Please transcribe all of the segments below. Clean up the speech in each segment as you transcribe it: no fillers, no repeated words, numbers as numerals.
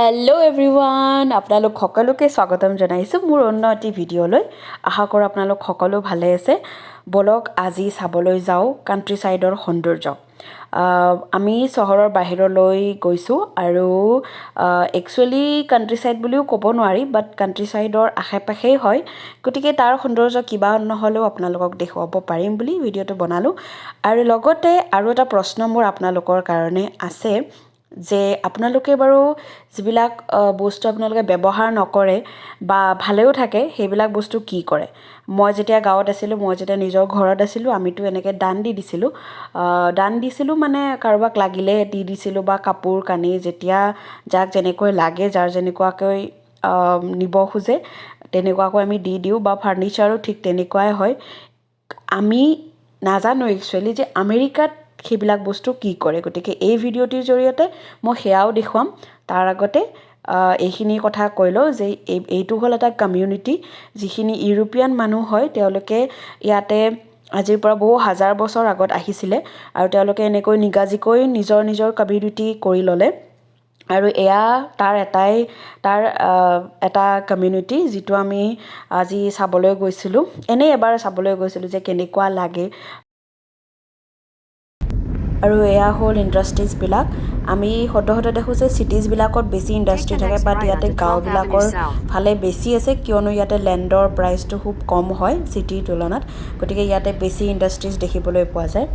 Hello' everyone, আপোনালোক সকলোকে স্বাগতম জনাইছোঁ মোৰ অন্য এটি ভিডিঅ'লৈ। আশা কৰোঁ আপোনালোক সকলো ভালে আছে। বলক আজি চাবলৈ যাওঁ কাণ্ট্ৰি ছাইডৰ সৌন্দৰ্য। আমি চহৰৰ বাহিৰলৈ গৈছোঁ আৰু একচুৱেলি কাণ্ট্ৰি ছাইড বুলিও ক'ব নোৱাৰি, বাট কাণ্ট্ৰি ছাইডৰ আশে পাশেই হয়। গতিকে তাৰ সৌন্দৰ্য কিবা নহ'লেও আপোনালোকক দেখুৱাব পাৰিম বুলি ভিডিঅ'টো বনালোঁ। আৰু লগতে আৰু এটা প্ৰশ্ন মোৰ আপোনালোকৰ কাৰণে আছে যে আপোনালোকে বাৰু যিবিলাক বস্তু আপোনালোকে ব্যৱহাৰ নকৰে বা ভালেও থাকে সেইবিলাক বস্তু কি কৰে? মই যেতিয়া গাঁৱত আছিলোঁ, মই যেতিয়া নিজৰ ঘৰত আছিলোঁ, আমিতো এনেকৈ দান দিছিলোঁ মানে কাৰোবাক লাগিলে দি দিছিলোঁ বা কাপোৰ কানি যেতিয়া যাক যেনেকৈ লাগে, যাৰ যেনেকুৱাকৈ নিব খোজে তেনেকুৱাকৈ আমি দি দিওঁ বা ফাৰ্নিচাৰো ঠিক তেনেকুৱাই হয়। আমি নাজানো একচুৱেলি যে আমেৰিকাত সেইবিলাক বস্তু কি কৰে। গতিকে এই ভিডিঅ'টিৰ জৰিয়তে মই সেয়াও দেখুৱাম। তাৰ আগতে এইখিনি কথা কৈ লওঁ যে এইটো হ'ল এটা কমিউনিটি, যিখিনি ইউৰোপীয়ান মানুহ হয় তেওঁলোকে ইয়াতে আজিৰ পৰা বহু হাজাৰ বছৰ আগত আহিছিলে আৰু তেওঁলোকে এনেকৈ নিগাজিকৈ নিজৰ কমিউনিটি কৰি ল'লে। আৰু এয়া তাৰ এটা কমিউনিটি যিটো আমি আজি চাবলৈ গৈছিলোঁ, এনেই এবাৰ চাবলৈ গৈছিলোঁ যে কেনেকুৱা লাগে। আৰু এয়া হ'ল ইণ্ডাষ্ট্ৰিজবিলাক। আমি সদ্যহতে দেখোঁ যে চিটিজবিলাকত বেছি ইণ্ডাষ্ট্ৰি থাকে, বাট ইয়াতে গাঁওবিলাকৰ ফালে বেছি আছে, কিয়নো ইয়াতে লেণ্ডৰ প্ৰাইচটো খুব কম হয় চিটিৰ তুলনাত। গতিকে ইয়াতে বেছি ইণ্ডাষ্ট্ৰিজ দেখিবলৈ পোৱা যায়।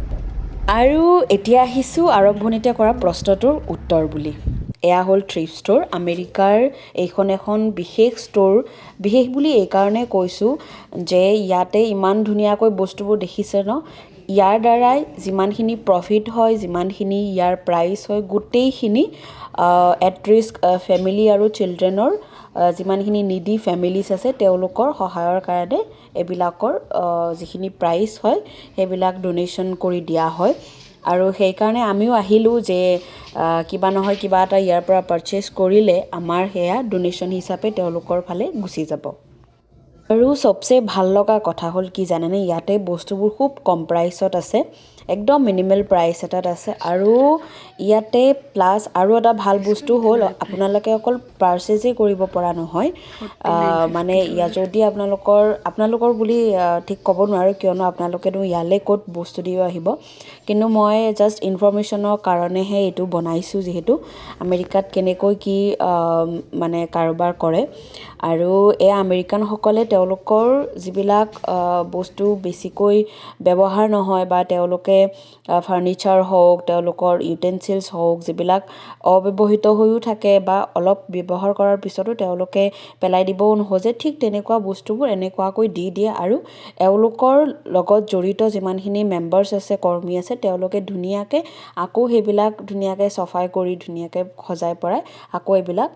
আৰু এতিয়া আহিছোঁ আৰম্ভণিতে কৰা প্ৰশ্নটোৰ উত্তৰ বুলি। এয়া হ'ল থ্ৰিফ্ট ষ্ট'ৰ। আমেৰিকাৰ এইখন এখন বিশেষ ষ্ট'ৰ। বিশেষ বুলি এইকাৰণে কৈছোঁ যে ইয়াতে ইমান ধুনীয়াকৈ বস্তুবোৰ দেখিছে ন, ইয়াৰ দ্বাৰাই যিমানখিনি প্ৰফিট হয়, যিমানখিনি ইয়াৰ প্ৰাইচ হয়, গোটেইখিনি এট ৰিস্ক ফেমিলি আৰু চিলড্ৰেনৰ যিমানখিনি নিডি ফেমিলিজ আছে তেওঁলোকৰ সহায়ৰ কাৰণে এইবিলাকৰ যিখিনি প্ৰাইচ হয় সেইবিলাক ডনেশ্যন কৰি দিয়া হয়। আৰু সেইকাৰণে আমিও আহিলোঁ যে কিবা নহয় কিবা এটা ইয়াৰ পৰা পাৰচেছ কৰিলে আমাৰ সেয়া ডনেশ্যন হিচাপে তেওঁলোকৰ ফালে গুচি যাব। আৰু চবচে ভাল লগা কথা হ'ল কি জানেনে, ইয়াতে বস্তুবোৰ খুব কম প্ৰাইচত আছে, একদম মিনিমেল প্ৰাইচ এটাত আছে। আৰু ইয়াতে প্লাছ আৰু এটা ভাল বস্তু হ'ল আপোনালোকে অকল পাৰ্চেছেই কৰিব পৰা নহয়, মানে ইয়াত যদি আপোনালোকৰ বুলি ঠিক ক'ব নোৱাৰোঁ, কিয়নো আপোনালোকেতো ইয়ালৈ ক'ত বস্তু দিব আহিব। কিন্তু মই জাষ্ট ইনফৰমেশ্যনৰ কাৰণেহে এইটো বনাইছোঁ, যিহেতু আমেৰিকাত কেনেকৈ কি মানে কাৰোবাৰ কৰে। আৰু এই আমেৰিকানসকলে তেওঁলোকৰ যিবিলাক বস্তু বেছিকৈ ব্যৱহাৰ নহয় বা তেওঁলোকে ফাৰ্নিচাৰ হওক, তেওঁলোকৰ ইউটেনচিলছ হওক, যিবিলাক অব্যৱহৃত হৈও থাকে বা অলপ ব্যৱহাৰ কৰাৰ পিছতো তেওঁলোকে পেলাই দিবও নোখোজে, ঠিক তেনেকুৱা বস্তুবোৰ এনেকুৱাকৈ দি দিয়ে। আৰু এওঁলোকৰ লগত জড়িত যিমানখিনি মেম্বাৰ্ছ আছে, কৰ্মী আছে, তেওঁলোকে ধুনীয়াকৈ আকৌ সেইবিলাক ধুনীয়াকৈ চফাই কৰি ধুনীয়াকৈ সজাই পৰাই আকৌ এইবিলাক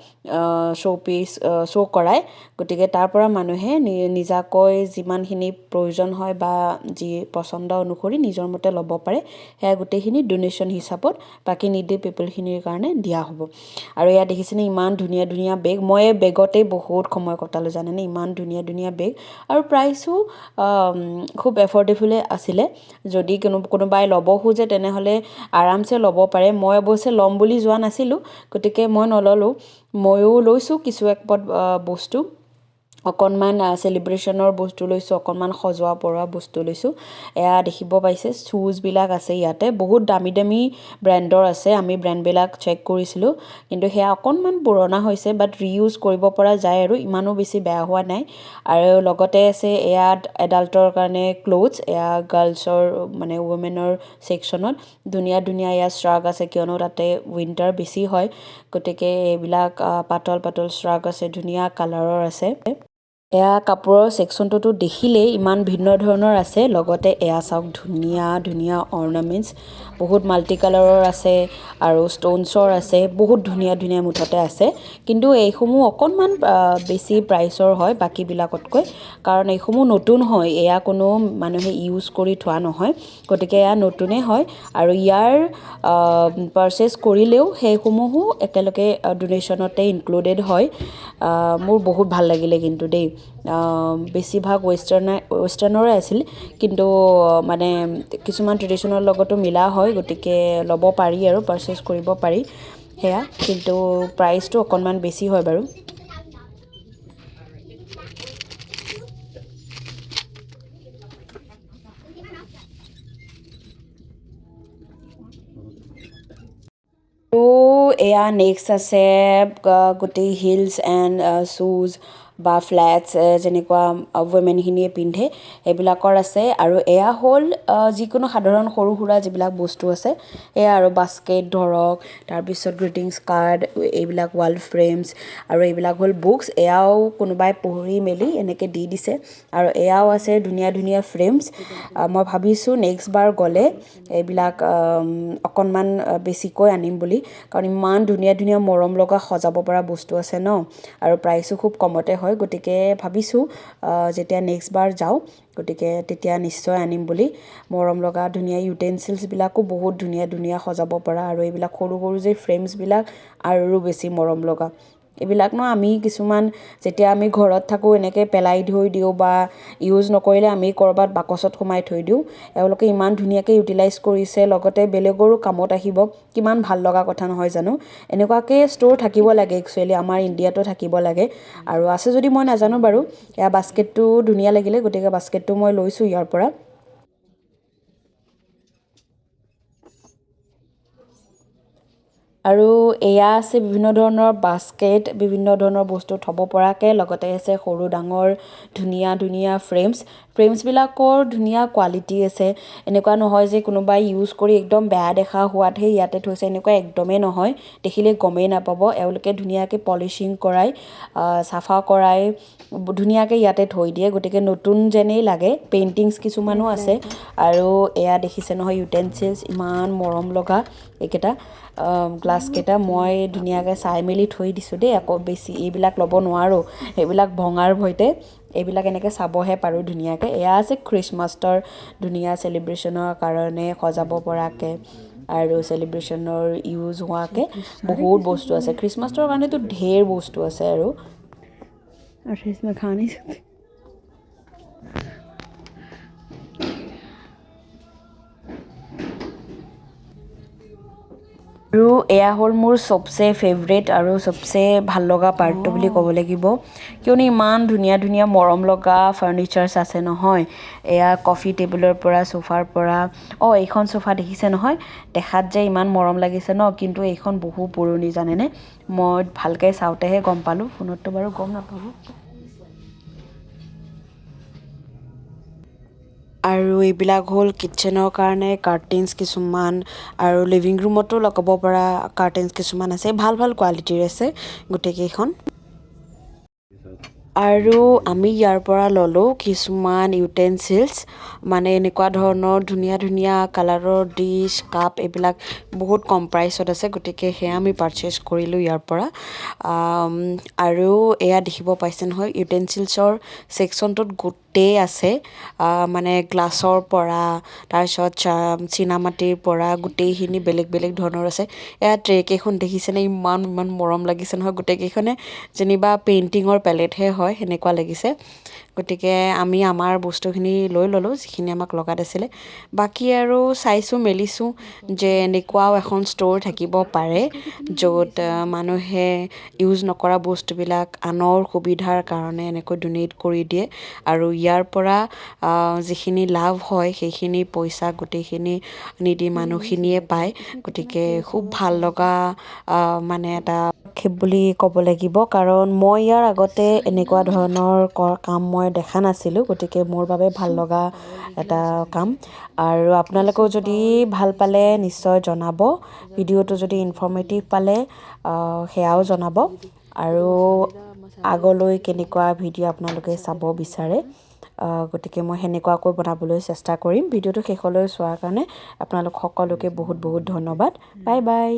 শ্ব' কৰায়। গতিকে তাৰ পৰা মানুহে নিজাকৈ যিমানখিনি প্ৰয়োজন হয় বা যি পচন্দ অনুসৰি নিজৰ মতে ল'ব পাৰে, সেয়া গোটেইখিনি ডনেশ্যন হিচাপত বাকী নিডি পিপলখিনিৰ কাৰণে দিয়া হ'ব। আৰু ইয়াত দেখিছেনে ইমান ধুনীয়া ধুনীয়া বেগ। মই এই বেগতেই বহুত সময় কটালোঁ জানেনে, ইমান ধুনীয়া ধুনীয়া বেগ। আৰু প্ৰাইচো খুব এফৰ্ডেবলে আছিলে। যদি কোনোবাই ল'ব খোজে তেনেহ'লে আৰামছে ল'ব পাৰে। মই অৱশ্যে ল'ম বুলি যোৱা নাছিলোঁ, গতিকে মই নল'লোঁ। ময়ো লৈছোঁ কিছু একপদ বস্তু, অকণমান চেলিব্ৰেশ্যনৰ বস্তু লৈছোঁ, অকণমান সজোৱা পৰোৱা বস্তু লৈছোঁ। এয়া দেখিব পাইছে শ্বুজবিলাক আছে ইয়াতে, বহুত দামী দামী ব্ৰেণ্ডৰ আছে। আমি ব্ৰেণ্ডবিলাক চেক কৰিছিলোঁ, কিন্তু সেয়া অকণমান পুৰণা হৈছে, বাট ৰিইউজ কৰিব পৰা যায় আৰু ইমানো বেছি বেয়া হোৱা নাই। আৰু লগতে আছে এয়া এডাল্টৰ কাৰণে ক্লথছ, এয়া গাৰ্লছৰ মানে ৱমেনৰ ছেকশ্যনত ধুনীয়া ধুনীয়া এয়া শ্ৰাগ আছে, কিয়নো তাতে উইণ্টাৰ বেছি হয়। গতিকে এইবিলাক পাতল পাতল শ্ৰাগ আছে, ধুনীয়া কালাৰৰ আছে। এয়া কাপোৰৰ ছেকশ্যনটোতো দেখিলেই ইমান ভিন্ন ধৰণৰ আছে। লগতে এয়া চাওক ধুনীয়া ধুনীয়া অৰ্নামেণ্টছ, বহুত মাল্টি কালাৰৰ আছে আৰু ষ্ট'নছৰ আছে, বহুত ধুনীয়া ধুনীয়া মুঠতে আছে। কিন্তু এইসমূহ অকণমান বেছি প্ৰাইচৰ হয় বাকীবিলাকতকৈ, কাৰণ এইসমূহ নতুন হয়, এয়া কোনো মানুহে ইউজ কৰি থোৱা নহয়। গতিকে এয়া নতুনেই হয়। আৰু ইয়াৰ পাৰচেছ কৰিলেও সেইসমূহো একেলগে ডনেশ্যনতে ইনক্লুডেড হয়। মোৰ বহুত ভাল লাগিলে কিন্তু দেই। বেছিভাগ ৱেষ্টাৰ্ণৰে আছিল, কিন্তু মানে কিছুমান ট্ৰেডিশ্যনৰ লগতো মিলা হয়, গতিকে ল'ব পাৰি আৰু পাৰচেছ কৰিব পাৰি। সেয়া কিন্তু প্ৰাইচটো অকণমান বেছি হয় বাৰু আৰু এয়া নেক্সট আছে গোটেই হিলছ এণ্ড শ্বুজ বা ফ্লেটছ যেনেকুৱা ৱমেনখিনিয়ে পিন্ধে সেইবিলাকৰ আছে আৰু এয়া হ'ল যিকোনো সাধাৰণ সৰু সুৰা যিবিলাক বস্তু আছে এয়া আৰু বাস্কেট ধৰক তাৰপিছত গ্ৰিটিংছ কাৰ্ড এইবিলাক ৱাল ফ্ৰেমছ আৰু এইবিলাক হ'ল বুকছ এয়াও কোনোবাই পঢ়ি মেলি এনেকৈ দি দিছে আৰু এয়াও আছে ধুনীয়া ধুনীয়া ফ্ৰেমছ মই ভাবিছোঁ নেক্সট বাৰ গ'লে এইবিলাক অকণমান বেছিকৈ আনিম বুলি কাৰণ ইমান ধুনীয়া ধুনীয়া মৰম লগা সজাব পৰা বস্তু আছে ন আৰু প্ৰাইচো খুব কমতে হয় গতিকে ভাবিছোঁ যেতিয়া নেক্সট বাৰ যাওঁ গতিকে তেতিয়া নিশ্চয় আনিম বুলি মৰম লগা ধুনীয়া ইউটেনচিলছবিলাকো বহুত ধুনীয়া ধুনীয়া সজাব পৰা আৰু এইবিলাক সৰু সৰু যে ফ্ৰেমছবিলাক আৰু বেছি মৰম লগা এইবিলাক ন আমি কিছুমান যেতিয়া আমি ঘৰত থাকোঁ এনেকৈ পেলাই থৈ দিওঁ বা ইউজ নকৰিলে আমি ক'ৰবাত বাকচত সোমাই থৈ দিওঁ এওঁলোকে ইমান ধুনীয়াকৈ ইউটিলাইজ কৰিছে লগতে বেলেগৰো কামত আহিব কিমান ভাল লগা কথা নহয় জানো এনেকুৱাকৈ ষ্ট'ৰ থাকিব লাগে একচুৱেলি আমাৰ ইণ্ডিয়াতো থাকিব লাগে আৰু আছে যদি মই নাজানো বাৰু এয়া বাস্কেটটো ধুনীয়া লাগিলে গতিকে বাস্কেটটো মই লৈছোঁ ইয়াৰ পৰা আৰু এয়া আছে বিভিন্ন ধৰণৰ বাস্কেট বিভিন্ন ধৰণৰ বস্তু থ'ব পৰাকৈ লগতে আছে সৰু ডাঙৰ ধুনীয়া ধুনীয়া ফ্ৰেমছবিলাকৰ ধুনীয়া কোৱালিটি আছে এনেকুৱা নহয় যে কোনোবাই ইউজ কৰি একদম বেয়া দেখা হোৱাতহে ইয়াতে থৈছে এনেকুৱা একদমেই নহয় দেখিলে গমেই নাপাব এওঁলোকে ধুনীয়াকৈ পলিচিং কৰাই চাফা কৰাই ধুনীয়াকৈ ইয়াতে থৈ দিয়ে গতিকে নতুন যেনেই লাগে পেইণ্টিংছ কিছুমানো আছে আৰু এয়া দেখিছে নহয় ইউটেনচিলছ ইমান মৰম লগা এইকেইটা গ্লাছকেইটা মই ধুনীয়াকৈ চাই মেলি থৈ দিছোঁ দেই আকৌ বেছি এইবিলাক ল'ব নোৱাৰোঁ সেইবিলাক ভঙাৰ ভয়তে এইবিলাক এনেকৈ চাবহে পাৰোঁ ধুনীয়াকৈ এয়া আছে খ্ৰীষ্টমাছৰ ধুনীয়া চেলিব্ৰেশ্যনৰ কাৰণে সজাব পৰাকৈ আৰু চেলিব্ৰেশ্যনৰ ইউজ হোৱাকৈ বহুত বস্তু আছে খ্ৰীষ্টমাছৰ কাৰণেতো ঢেৰ বস্তু আছে আৰু इसमें खा नहीं सकते আৰু এয়া হ'ল মোৰ চবচে ফেভৰেট আৰু চবচে ভাল লগা পাৰ্টটো বুলি ক'ব লাগিব কিয়নো ইমান ধুনীয়া ধুনীয়া মৰম লগা ফাৰ্নিচাৰ্ছ আছে নহয় এয়া কফি টেবুলৰ পৰা চোফাৰ পৰা এইখন চোফা দেখিছে নহয় দেখাত যে ইমান মৰম লাগিছে ন কিন্তু এইখন বহু পুৰণি জানেনে মই ভালকৈ চাওঁতেহে গম পালোঁ ফোনততো বাৰু গম নাপালোঁ আৰু এইবিলাক হ'ল কিটচেনৰ কাৰণে কাৰ্টেইনছ কিছুমান আৰু লিভিং ৰুমতো লগাব পৰা কাৰ্টেইনছ কিছুমান আছে ভাল ভাল কোৱালিটিৰ আছে গোটেইকেইখন আৰু আমি ইয়াৰ পৰা ল'লোঁ কিছুমান ইউটেনচিলছ মানে এনেকুৱা ধৰণৰ ধুনীয়া ধুনীয়া কালাৰৰ ডিছ কাপ এইবিলাক বহুত কম প্ৰাইচত আছে গতিকে সেয়া আমি পাৰচেছ কৰিলোঁ ইয়াৰ পৰা আৰু এয়া দেখিব পাইছে নহয় ইউটেনচিলছৰ ছেকশ্যনটোত গোটেই আছে মানে গ্লাছৰ পৰা তাৰপিছত চীনামাটিৰ পৰা গোটেইখিনি বেলেগ বেলেগ ধৰণৰ আছে এয়া ট্ৰেকেইখন দেখিছেনে ইমান ইমান মৰম লাগিছে নহয় গোটেইকেইখনে যেনিবা পেইণ্টিঙৰ পেলেটহে হয় সেনেকুৱা লাগিছে গতিকে আমি আমাৰ বস্তুখিনি লৈ ল'লোঁ যিখিনি আমাক লগাত আছিলে বাকী আৰু চাইছোঁ মেলিছোঁ যে এনেকুৱাও এখন ষ্ট'ৰ থাকিব পাৰে য'ত মানুহে ইউজ নকৰা বস্তুবিলাক আনৰ সুবিধাৰ কাৰণে এনেকৈ ডনেট কৰি দিয়ে আৰু ইয়াৰ পৰা যিখিনি লাভ হয় সেইখিনি পইচা গোটেইখিনি নিদি মানুহখিনিয়ে পায় গতিকে খুব ভাল লগা মানে এটা পদক্ষেপ বুলি ক'ব লাগিব কাৰণ মই ইয়াৰ আগতে এনেকুৱা ধৰণৰ কাম মই দেখা নাছিলোঁ গতিকে মোৰ বাবে ভাল লগা এটা কাম আৰু আপোনালোকেও যদি ভাল পালে নিশ্চয় জনাব ভিডিঅ'টো যদি ইনফৰ্মেটিভ পালে সেয়াও জনাব আৰু আগলৈ কেনেকুৱা ভিডিঅ' আপোনালোকে চাব বিচাৰে গতিকে মই সেনেকুৱাকৈ বনাবলৈ চেষ্টা কৰিম ভিডিঅ'টো শেষলৈ চোৱাৰ কাৰণে আপোনালোক সকলোকে বহুত বহুত ধন্যবাদ বাই বাই